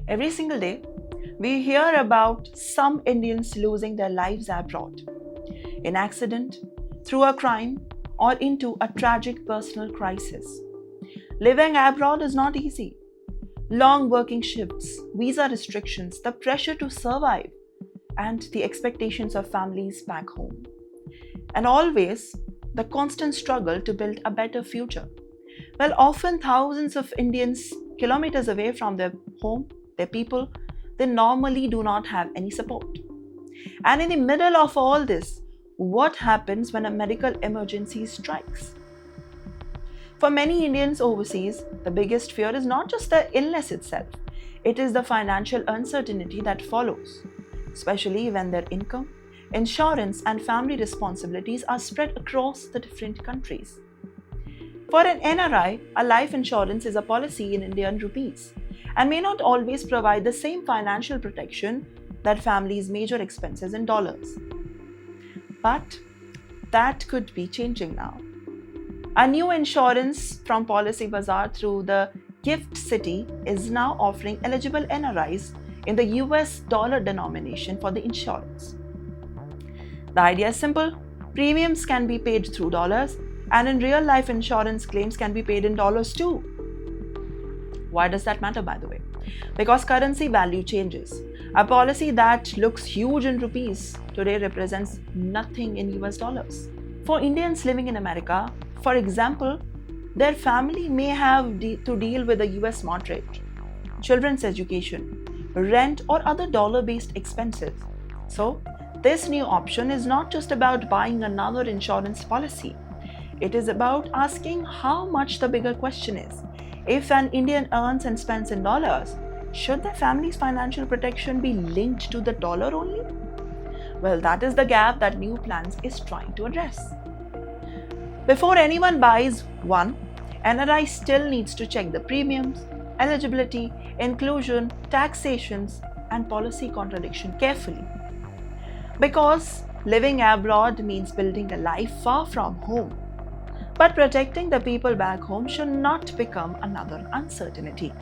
Every single day, we hear about some Indians losing their lives abroad, in accident, through a crime, or into a tragic personal crisis. Living abroad is not easy. Long working shifts, visa restrictions, the pressure to survive, and the expectations of families back home. And always the constant struggle to build a better future. Well, often thousands of Indians kilometers away from their home, their people, they normally do not have any support. And in the middle of all this, what happens when a medical emergency strikes? For many Indians overseas, the biggest fear is not just the illness itself, it is the financial uncertainty that follows, especially when their income, insurance, and family responsibilities are spread across the different countries. For an NRI, a life insurance is a policy in Indian rupees and may not always provide the same financial protection that families' major expenses in dollars. But that could be changing now. A new insurance from Policy Bazaar through the Gift City is now offering eligible NRIs in the US dollar denomination for the insurance. The idea is simple: premiums can be paid through dollars, and in real life insurance claims can be paid in dollars too. Why does that matter, by the way? Because currency value changes. A policy that looks huge in rupees today represents nothing in US dollars. For Indians living in America, for example, their family may have to deal with a US mortgage, children's education, rent, or other dollar-based expenses. So, this new option is not just about buying another insurance policy. It is about asking how much. The bigger question is, if an Indian earns and spends in dollars, should their family's financial protection be linked to the dollar only? Well, that is the gap that New Plans is trying to address. Before anyone buys one, NRI still needs to check the premiums, eligibility, inclusion, taxations, and policy contradiction carefully. Because living abroad means building a life far from home. But protecting the people back home should not become another uncertainty.